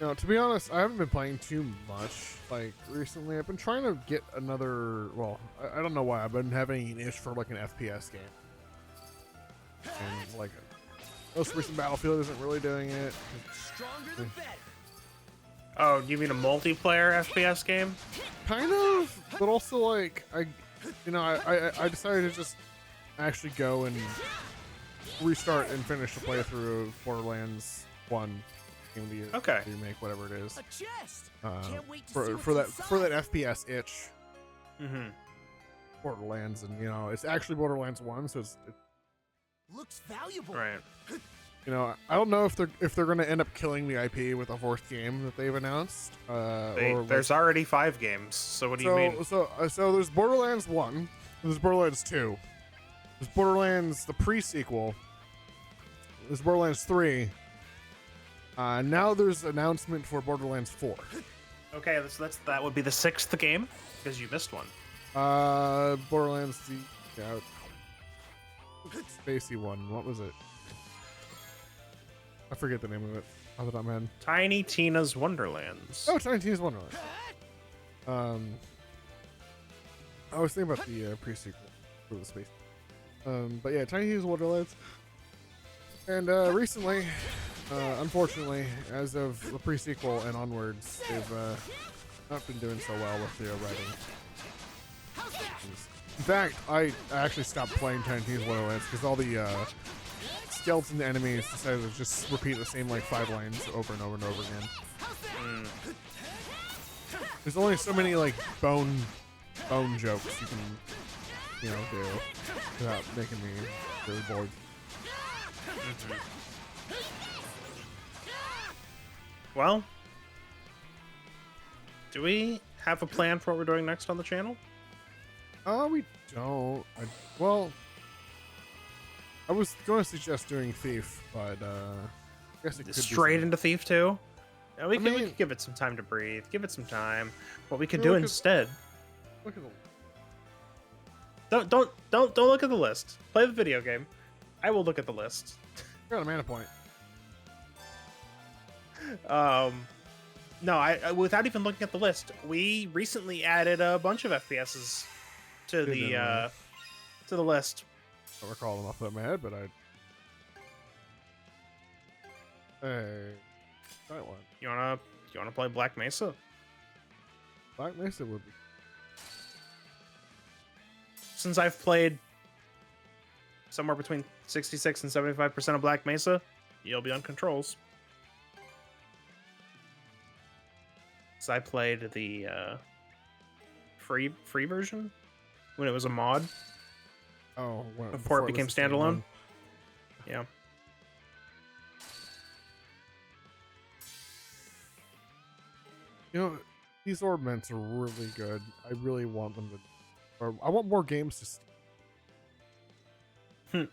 To be honest, I haven't been playing too much. Like recently, I've been trying to get another. Well, I don't know why. I've been having an itch for like an FPS game, and like most recent Battlefield isn't really doing it. Stronger the better. Oh, you mean a multiplayer FPS game? Kind of, but also like I decided to just actually go and restart and finish the playthrough of Borderlands 1. Okay. Remake, whatever it is. A chest. Can't wait to see For what's that inside. FPS itch. Mm-hmm. Borderlands, and it's actually Borderlands 1, so it Looks valuable. Right. I don't know if they're going to end up killing the IP with a fourth game that they've announced. There's already 5 games, so what do you mean? So there's Borderlands 1, there's Borderlands 2, there's Borderlands the pre-sequel, there's Borderlands 3. Now there's announcement for Borderlands 4. Okay, that would be the 6th game because you missed one. Borderlands the spacey one. What was it? I forget the name of it off the top of my head. Tiny Tina's Wonderlands. Oh, Tiny Tina's Wonderland. I was thinking about the pre-sequel for the space. But yeah, Tiny Tina's Wonderlands. And recently, unfortunately, as of the pre-sequel and onwards, they've not been doing so well with the writing. In fact, I actually stopped playing Tiny Tina's Wonderlands because all the skeleton enemies decided to just repeat the same like 5 lines over and over and over again. There's only so many like bone jokes you can do without making me really bored. Well, do we have a plan for what we're doing next on the channel? We don't. I was going to suggest doing Thief, but I guess it could Straight be into Thief 2? Yeah, we mean- could give it some time to breathe. Give it some time. What we could Yeah, do look at- instead. Look at the Don't look at the list. Play the video game. I will look at the list. got a mana point. No, I without even looking at the list, we recently added a bunch of FPSs to the list. I don't recall them off the top of my head, but hey, that one. You wanna play Black Mesa? Black Mesa would be. Since I've played somewhere between 66 and 75% of Black Mesa, you'll be on controls. So I played the free version when it was a mod. Oh, Before it became was the standalone? standalone. Yeah. These orbments are really good. I really want them to, or I want more games to.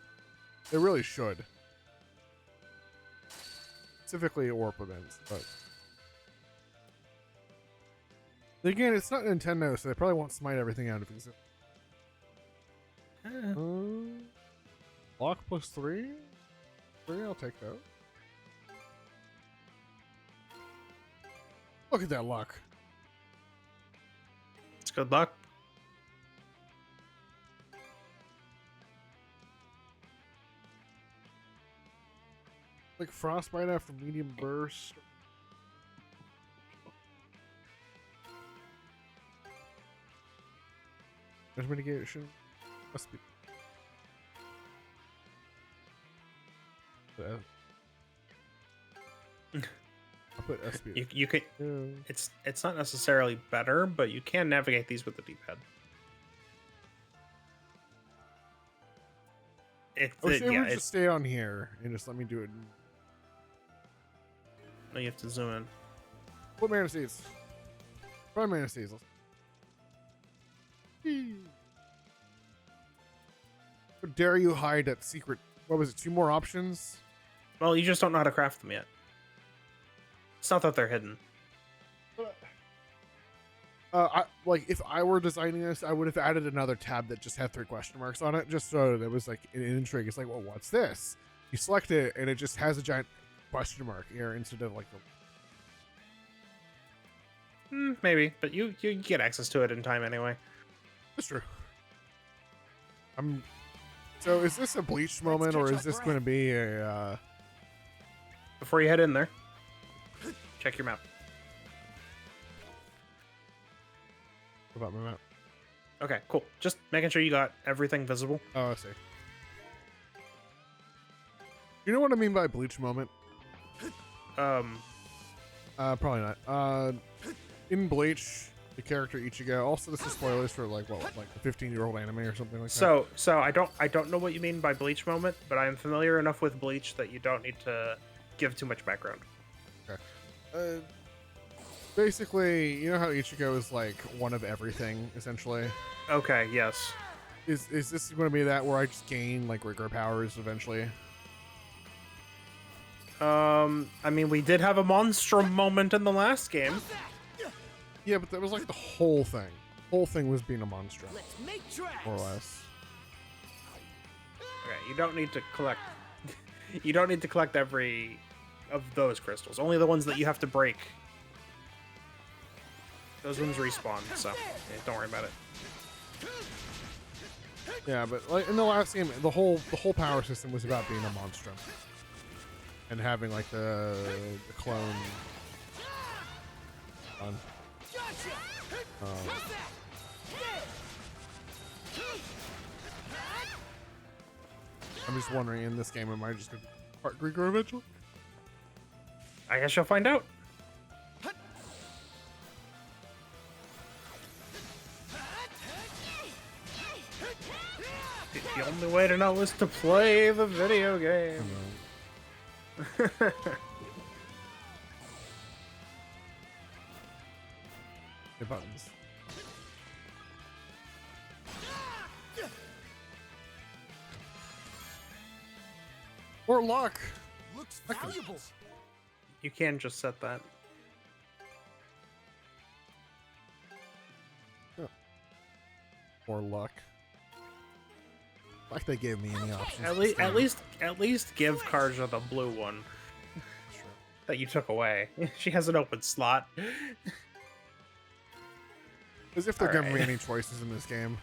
They really should. Specifically orbments, but again, it's not Nintendo, so they probably won't smite everything out of existence. Lock plus 3? 3, I'll take that. Look at that luck. It's good luck. Like frostbite after medium burst. There's mitigation. Must be. I'll put SP. You can. Yeah. It's not necessarily better, but you can navigate these with the D-pad. I wish they would just stay on here and just let me do it. No, you have to zoom in. What mana seeds? Prime mana seeds. How dare you hide that secret? What was it? 2 more options? Well, you just don't know how to craft them yet. It's not that they're hidden. If I were designing this, I would have added another tab that just had 3 question marks on it, just so that was like an intrigue. It's like, well, what's this? You select it, and it just has a giant question mark here instead of like Maybe, but you get access to it in time anyway. That's true. So is this a bleach moment, or is this going to be a? Before you head in there, check your map. What about my map? Okay, cool. Just making sure you got everything visible. Oh, I see. You know what I mean by bleach moment? Probably not. In Bleach, the character Ichigo. Also, this is spoilers for like a 15-year-old anime or something like that. So I don't know what you mean by bleach moment, but I'm familiar enough with Bleach that you don't need to give too much background. Okay. Basically, you know how Ichigo is like one of everything, essentially. Okay. Yes. Is this going to be that where I just gain like rigor powers eventually? I mean, we did have a monstrum moment in the last game. Yeah, but that was like the whole thing. The whole thing was being a monstrum, Let's make tracks. more or less. Okay, you don't need to collect. You don't need to collect every of those crystals. Only the ones that you have to break. Those ones respawn, so yeah, don't worry about it. Yeah, but like in the last game, the whole power system was about being a monstrum and having like the clone. I'm just wondering, in this game, am I just gonna part Grigor eventually? I guess you'll find out. The only way to know is to play the video game. The buttons. Or luck. Looks valuable. You can just set that. Or luck. Like they gave me any options. At least give Karja the blue one Sure. that you took away. She has an open slot. As if they're giving me Alright. any choices in this game.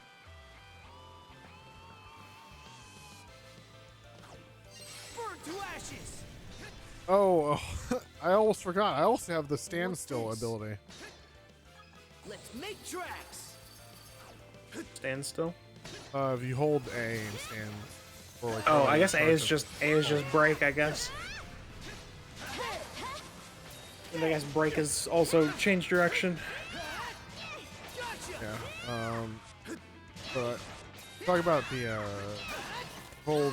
Burn to ashes. Oh, I almost forgot. I also have the standstill ability. Let's make tracks. Stand still. If you hold A and stand. For like Oh, I guess A is charge just break. I guess. And I guess break is also change direction. Yeah. But talk about the hold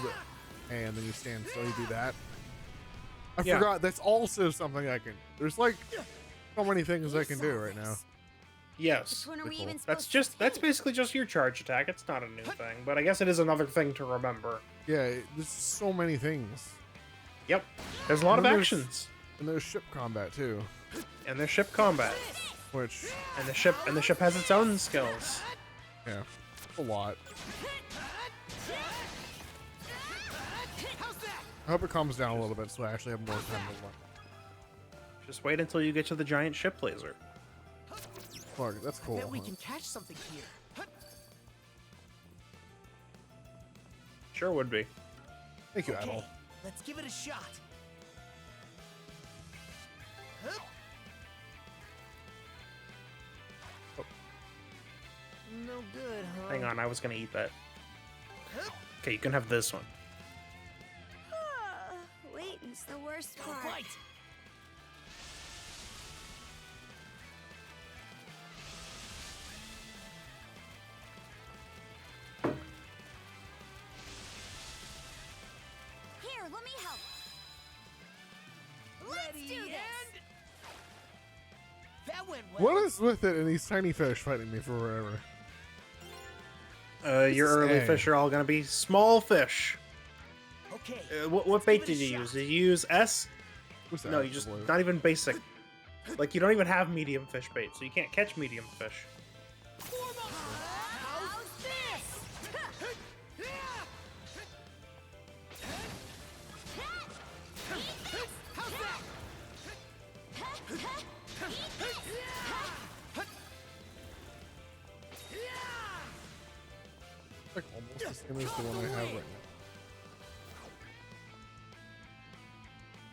A and then you stand still. You do that. I Yeah. forgot. That's also something I can. There's like so many things I can do right now. Yes. Which one are we Cool. even supposed That's basically just your charge attack. It's not a new thing, but I guess it is another thing to remember. Yeah, there's so many things. Yep. There's a lot of And actions. And there's ship combat too, And there's ship combat. which And the ship has its own skills. yeah, a lot. I hope it calms down a little bit so I actually have more time to look. Just wait until you get to the giant ship laser. Fuck, that's cool. Bet we can catch something here. Sure would be. Thank you, Okay, Adol. let's give it a shot. No good, huh? Hang on, I was gonna eat that. Okay, you can have this one. Waiting's the worst Go part. bite. Here, let me help. Let's Ready do this. and... That went well. What is with it and these tiny fish fighting me forever? Your is early A. fish are all gonna be small fish. Okay. What let's bait give it a did you shot. use? Did you use S? What's that? No, you just Blue? not even basic. Like you don't even have medium fish bait, so you can't catch medium fish. How's this? the same as the one I have right now.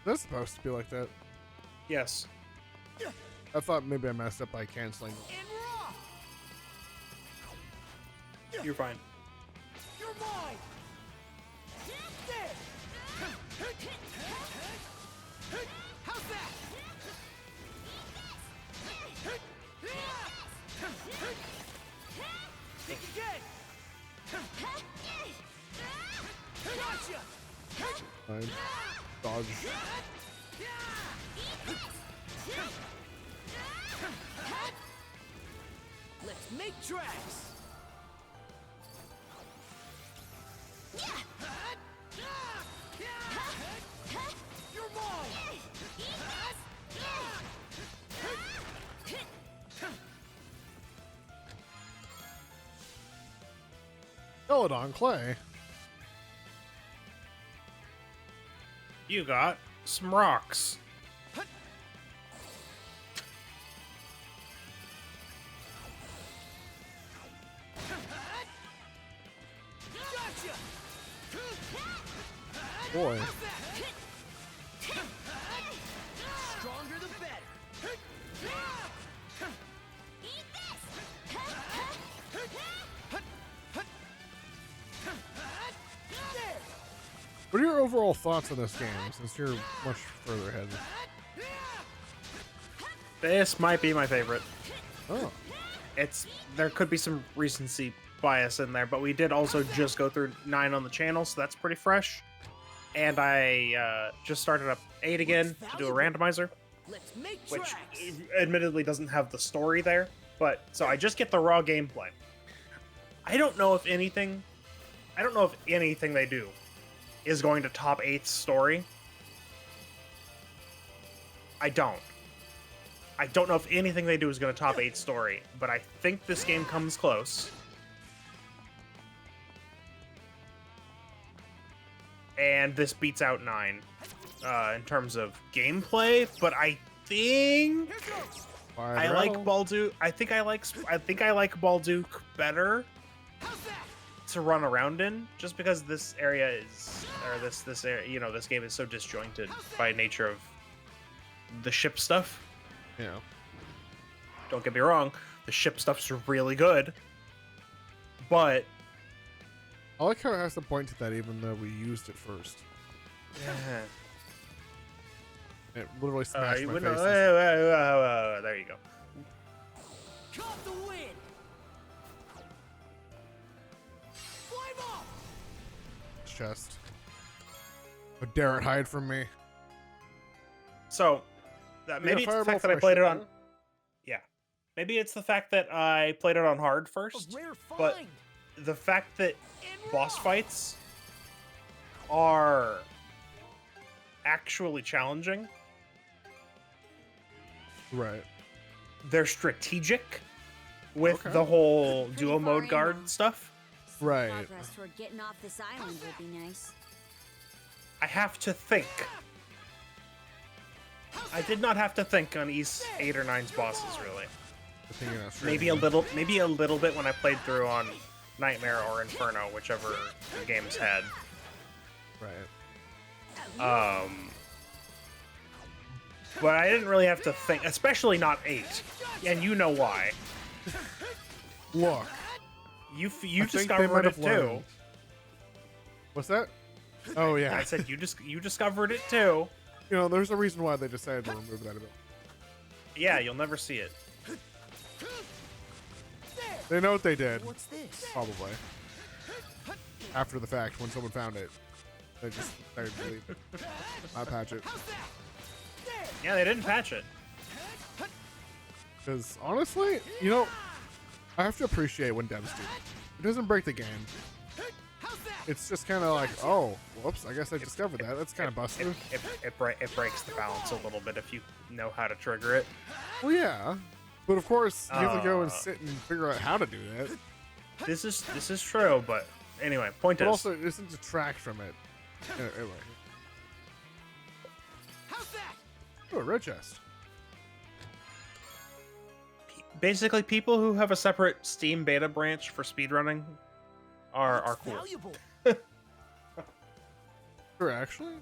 That's supposed to be like that. Yes. I thought maybe I messed up by canceling. And raw. You're fine. You're mine. There. How's that? Think again. Gotcha. Fine. Dodge. Let's make tracks. You're mine. Celadon Clay. You got some rocks. Gotcha. Boy. Stronger the better. There. What are your overall thoughts on this game, since you're much further ahead? This might be my favorite. Oh. There could be some recency bias in there, but we did also just go through 9 on the channel, so that's pretty fresh. And I just started up 8 again to do a randomizer, Let's make which tracks. admittedly doesn't have the story there, but so I just get the raw gameplay. I don't know if anything they do is going to top 8's story. I don't know if anything they do is going to top 8's story, but I think this game comes close. And this beats out 9 in terms of gameplay, but I think Here goes. I like Balduke. I think I like Balduke better How's that? to run around in, just because this area is, or this area, you know, this game is so disjointed by nature of the ship stuff. Yeah. Don't get me wrong, the ship stuff's really good, but I like how it has to point to that even though we used it first. It literally smashed my face. There you go. Caught the wind. Climb up. Chest. How dare it hide from me? So maybe it's the fact that I played it on. Yeah, maybe it's the fact that I played it on hard first, A rare but find. the fact that And boss raw. fights are actually challenging. Right. They're strategic with Okay. the whole Pretty duo far mode in, guard though. stuff. Right. Progress toward getting off this island would be nice. I have to think. I did not have to think on East 8 or 9's bosses, really. I think you're not straight Maybe a anymore. little bit when I played through on Nightmare or Inferno, whichever the games had. Right. But I didn't really have to think, especially not 8, and you know why. Look. You I think they discovered might it have too. learned. What's that? Oh yeah. I said you discovered it too. You know, there's a reason why they decided to remove that ability. Yeah, you'll never see it. They know what they did, What's this? probably. After the fact, when someone found it, they just decided to leave it. Not patch it. How's that? There. Yeah, they didn't patch it. Because honestly, you know, I have to appreciate when devs do. It doesn't break the game. How's that? It's just kind of like, oh, whoops, I guess I discovered that. That's kind of busted. It breaks the balance a little bit if you know how to trigger it. Well, yeah. But of course, you have to go and sit and figure out how to do that. This is true, but anyway, point But is, also, it doesn't detract from it. Anyway. How's that? Oh, a red chest. basically people who have a separate Steam beta branch for speedrunning are cool. Valuable. Sure, actually.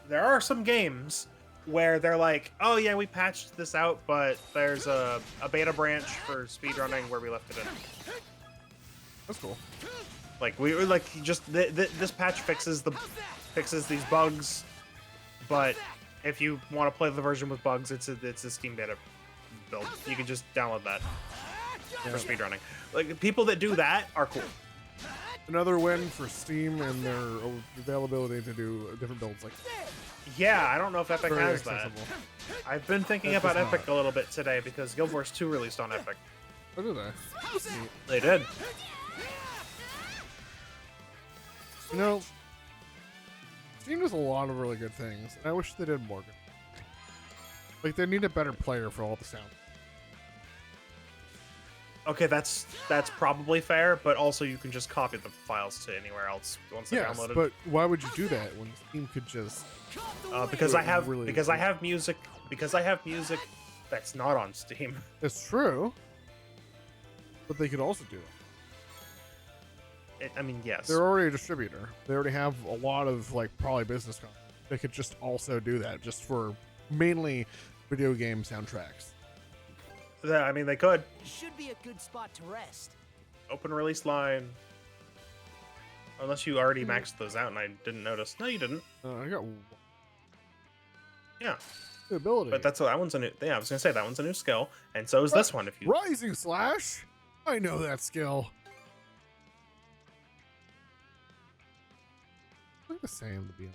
There are some games where they're like, oh yeah, we patched this out, but there's a beta branch for speedrunning where we left it in. That's cool. Like we were like just this patch fixes these bugs, but if you want to play the version with bugs, it's a Steam beta build. You can just download that for speedrunning. Like people that do that are cool. Another win for Steam and their availability to do different builds. Like Yeah, I don't know if Epic very has accessible. that. I've been thinking That about does Epic not. a little bit today because Guild Wars 2 released on Epic. What do they? Neat. They did. You know, Steam does a lot of really good things, and I wish they did more good. Like they need a better player for all the sound. Okay, that's probably fair, but also you can just copy the files to anywhere else once they're Yes, downloaded. but why would you do that when Steam could just? Because I have really because I have music that's not on Steam. It's true, but they could also do it. I mean, yes. They're already a distributor. They already have a lot of like probably business content. They could just also do that just for mainly video game soundtracks. I mean, they could Should be a good spot to rest. open release line. Unless you already maxed those out and I didn't notice. No, you didn't. I got Yeah, the ability. but that one's a new. Yeah, I was gonna say that one's a new skill, and so is this one. If you Rising Slash. I know that skill. Look the same to be.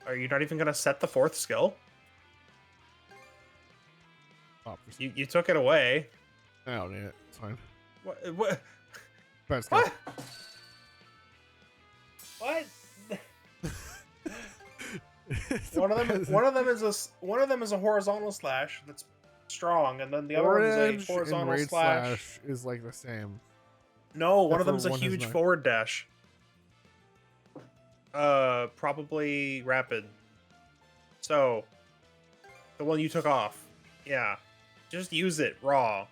are you not even gonna set the fourth skill? Oh, You took it away. I don't need it. It's fine. What? Bad skill. What? It's One of them is a horizontal slash that's strong, and then the other one is Orange a horizontal and Raid slash. is like the same. No, one Except of them is for a one has huge not. forward dash. Probably rapid. So, the one you took off. Yeah. Just use it raw.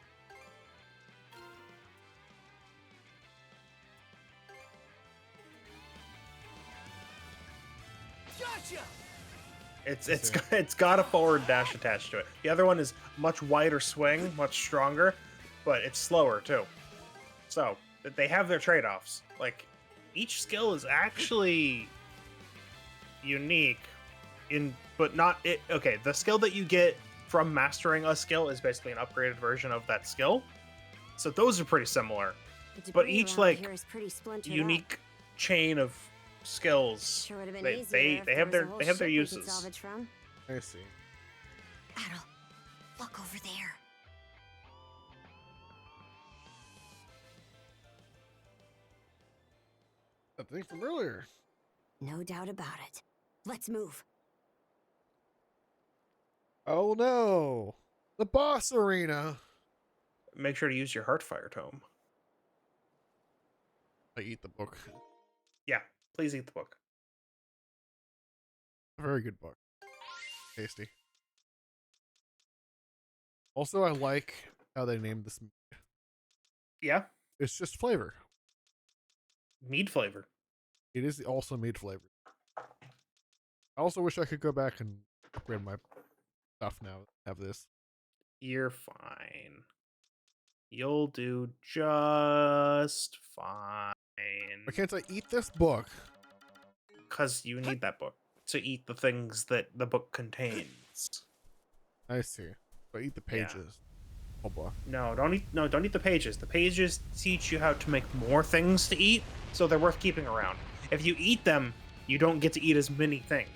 Gotcha. It's got a forward dash attached to it. The other one is much wider swing, much stronger, but it's slower too. So they have their trade-offs. Like each skill is actually unique, but not it. Okay, the skill that you get from mastering a skill is basically an upgraded version of that skill. So those are pretty similar. The But debris each, around like, here is pretty splintered up. Unique chain of skills. Sure would have been They easier if they there have was their a whole they have their ship we could uses. salvage from. I see. Adel, look over there. That thing from earlier. No doubt about it. Let's move. Oh no! The boss arena. Make sure to use your Heartfire tome. I eat the book. Yeah, please eat the book. A very good book. Tasty. Also, I like how they named this. Yeah, It's just flavor. mead flavor. It is also mead flavor. I also wish I could go back and upgrade my stuff now. Have this. You're fine. You'll do just fine. Why can't I eat this book? Because you need that book to eat the things that the book contains. I see. But eat the Yeah. pages. Oh boy. Don't eat the pages. The pages teach you how to make more things to eat, so they're worth keeping around. If you eat them, you don't get to eat as many things.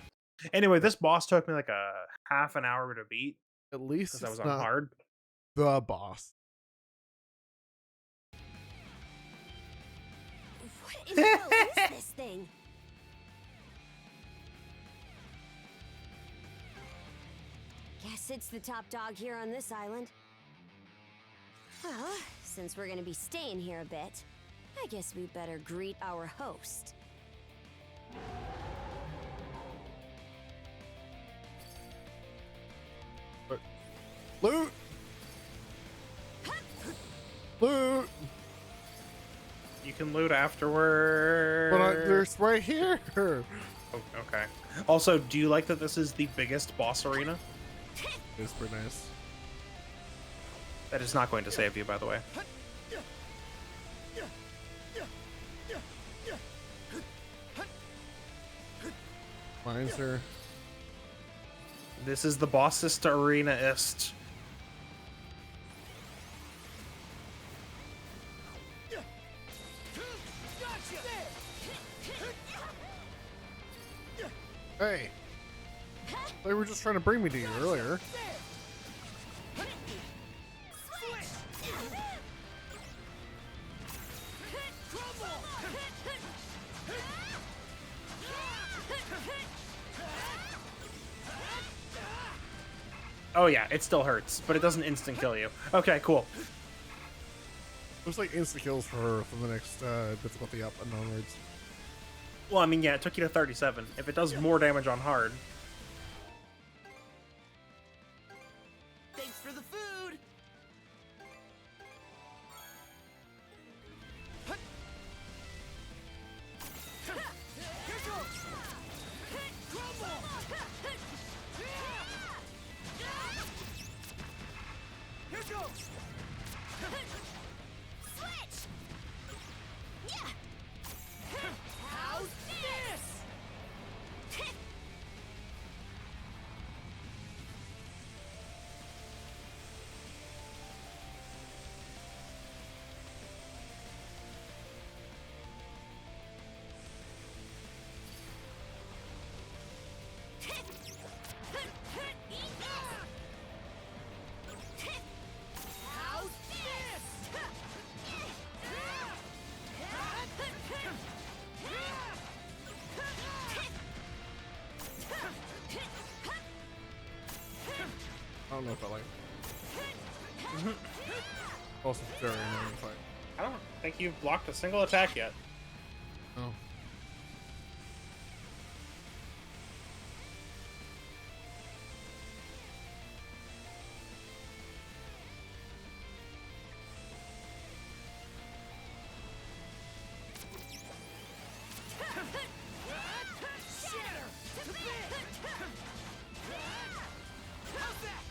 Anyway, this boss took me like a half an hour to beat At least because I was it's on not hard. the boss. What in the hell is this thing? Guess it's the top dog here on this island. Well, since we're gonna be staying here a bit, I guess we better greet our host. Loot! Loot! You can loot afterward. But there's right here! Oh, okay. Also, do you like that this is the biggest boss arena? It's pretty nice. That is not going to save you, by the way. Mine, sir. This is the bossest arena-ist. Hey! They were just trying to bring me to you earlier. Oh yeah, it still hurts, but it doesn't instant kill you. Okay, cool. Looks like insta kills for her from the next difficulty up and onwards. Well, I mean, yeah, it took you to 37. If it does more damage on hard, Thanks for the food. Here goes. Crumble. Here goes. Switch! Yeah! How's this? How's this? I don't know if I like it. Also very annoying fight. I don't think you've blocked a single attack yet. Oh. Shatter to bit. How's that?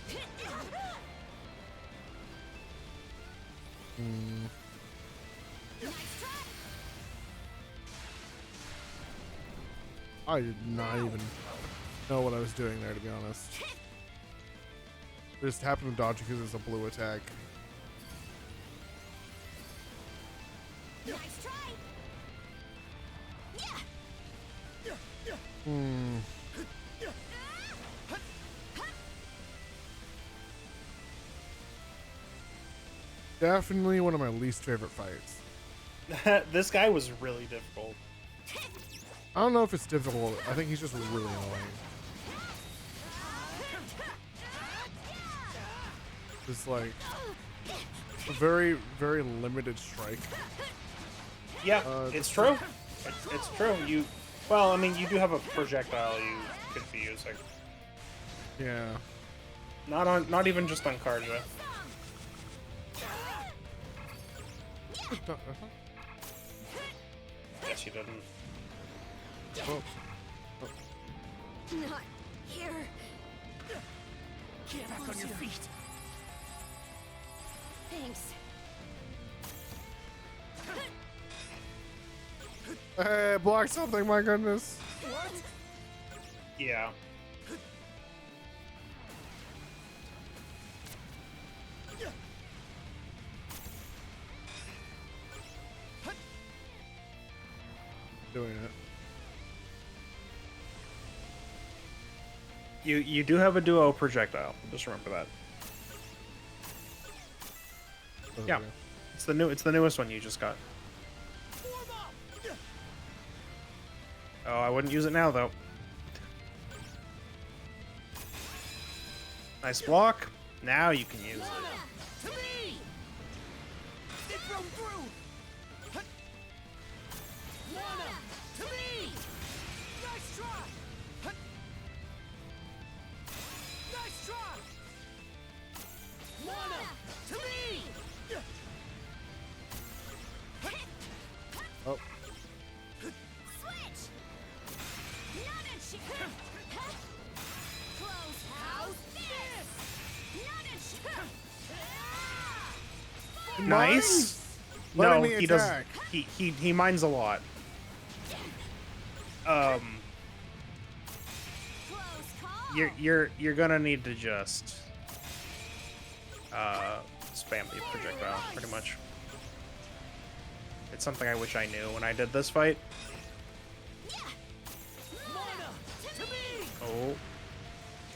Hmm. I did not even know what I was doing there, to be honest. I just happened to dodge because it's a blue attack. Nice try! Yeah! Hmm. Definitely one of my least favorite fights. This guy was really difficult. I don't know if it's difficult. I think he's just really annoying. It's like a very, very limited strike. Yeah, it's true. It's true. Well, I mean, you do have a projectile you could be using. Yeah. Not even just on Karja. Yes, you didn't. Oh. Not here. Get back on your feet. Thanks. Hey, block something, my goodness. What? Yeah. Doing it. You do have a duo projectile. Just remember that. Yeah. Okay. It's the newest one you just got. Form up. Oh, I wouldn't use it now though. Nice block. Now you can use it. Lana, to me. It broke through. Hut. Lana, to me. Nice try. Hut. Nice try. Lana, to me. Close house. Nice. Letting No, me he does. attack. He mines a lot. Close call. You're gonna need to just spam the projectile pretty much. It's something I wish I knew when I did this fight. Oh,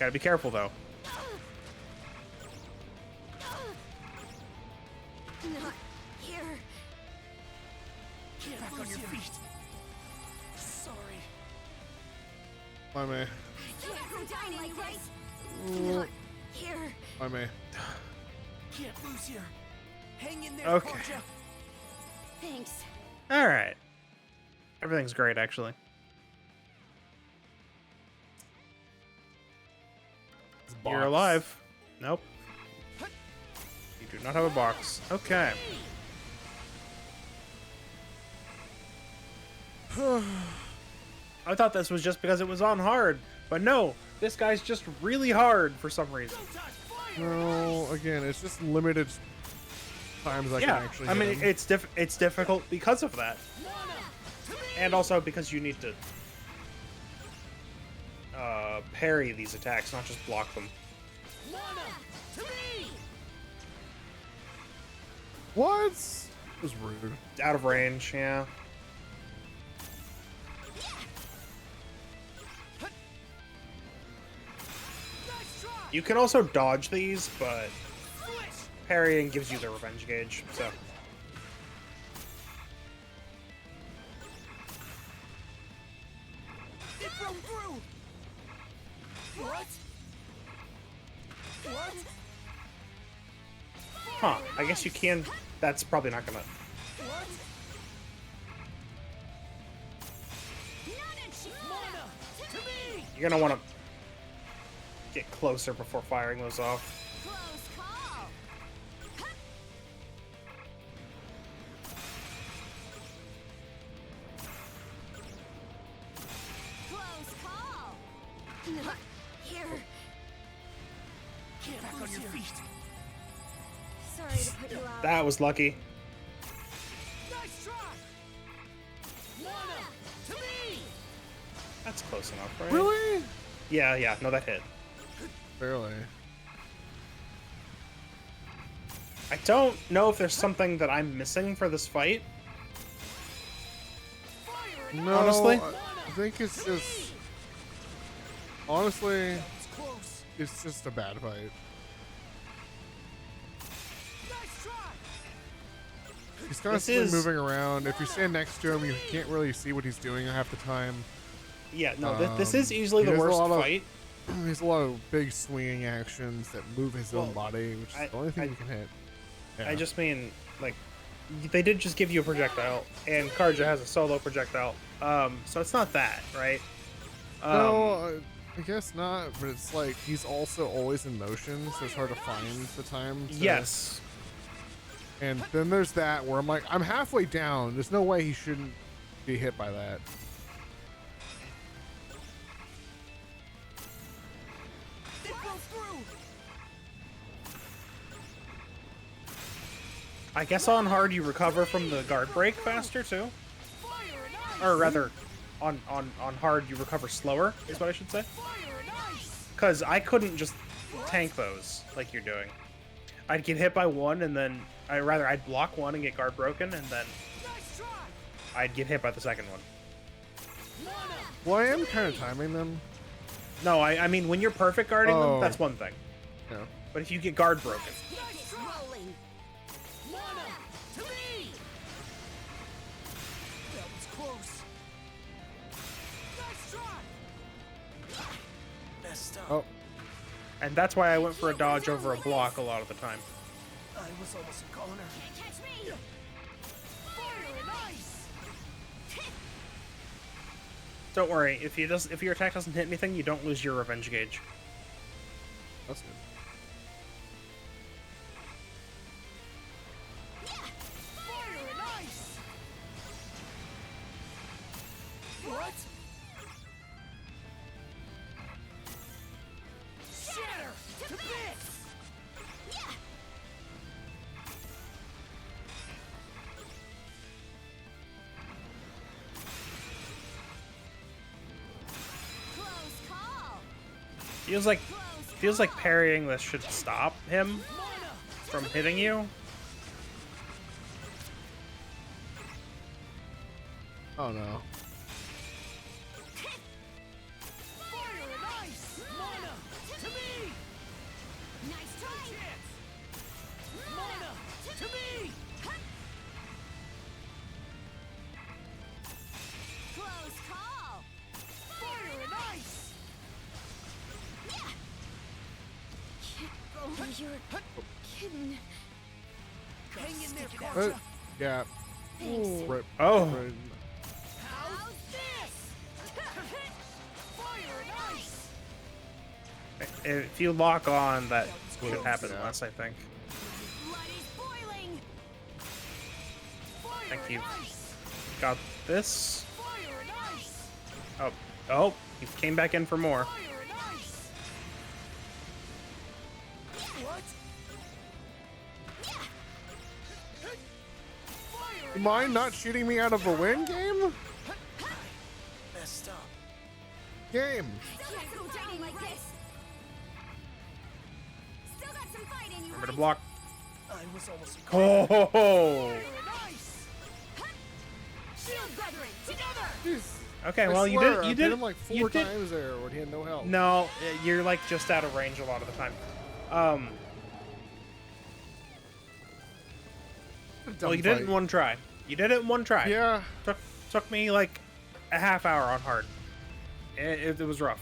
gotta be careful though. Not here. Get back on your feet. Sorry. My man. Can't go down like this. Ooh, Not here. my man. Can't lose here. Hang in there, Okay. Karja. Thanks. All right, everything's great actually. This You're box. alive. Nope. You do not have a box. Okay. I thought this was just because it was on hard, but no, this guy's just really hard for some reason. No, again, it's just limited times I can Yeah, actually I hit mean him. it's difficult because of that, and also because you need to parry these attacks, not just block them. What? It was rude. Out of range, yeah. You can also dodge these, but parrying gives you the revenge gauge, so. It broke through. What? What? Huh, I guess you can. That's probably not gonna. What? Mana, to me. You're gonna want to get closer before firing those off. Close call. Close call. Not here. Get back on your feet. Sorry to put you out. That was lucky. Nice try. Mana, to me. That's close enough, right? Really? Yeah, no, that hit. Barely. I don't know if there's something that I'm missing for this fight. No, Honestly? I think it's just... Honestly, It's close. it's just a bad fight. Nice try. He's constantly is- moving around. If you stand next to him, you can't really see what he's doing half the time. Yeah, no, this is Um, easily he the does a worst lot of- fight. He has a lot of big swinging actions that move his own Well, body, which is I- the only thing I- you can hit. I Yeah. just mean, like, they did just give you a projectile, and Karja has a solo projectile. So it's not that, right? No, I guess not, but it's like he's also always in motion, so it's hard to find the time to... Yes. And then there's that where I'm like, I'm halfway down. There's no way he shouldn't be hit by that. It broke through. I guess on hard you recover from the guard break faster too, Fire and ice. or rather, on hard you recover slower is what I should say. Fire and ice. Because I couldn't just tank those like you're doing. I'd get hit by one and then I'd block one and get guard broken, and then Nice try. I'd get hit by the second one. Mana. Well, I am kind of timing them. No, I mean when you're perfect guarding Oh. them, that's one thing. You know. But if you get guard broken, Nice try. Rolling. Mana, to me. That was close. Nice try. Messed up. Oh, and that's why I went for a dodge over a block a lot of the time. I was almost a goner. Can't catch me. Fire and ice. Don't worry, if your attack doesn't hit anything, you don't lose your revenge gauge. that's good. Fire and ice. What? Feels like parrying this should stop him from hitting you. Oh no. Fire and ice! Mana! To me! Nice try. Mana! To me! Close call. Fire and ice! Oh, you're kidding. Hang in there, Carter. Yeah. Thanks. Right. Oh. right. How's this? Fire and ice! If you lock on, that should happen Yeah. less, I think. Blood is boiling. Fire Thank and you. ice! Got this. Fire and ice! Oh, he came back in for more. Fire and ice! What? Fire You mind not shooting me out of a win game? messed up. Game. Still got some fight in like this. Still got some fight in you. Remember to right? block. I was almost Oh, Fire and ice! Shield brethren, together! Jeez. okay. I Well, you swear, did. I You hit did him like you 4 did- times there when he had no health. No, you're like just out of range a lot of the time. Well, you did it in one try. You did it in one try. Yeah. Took me like a half hour on hard. It was rough.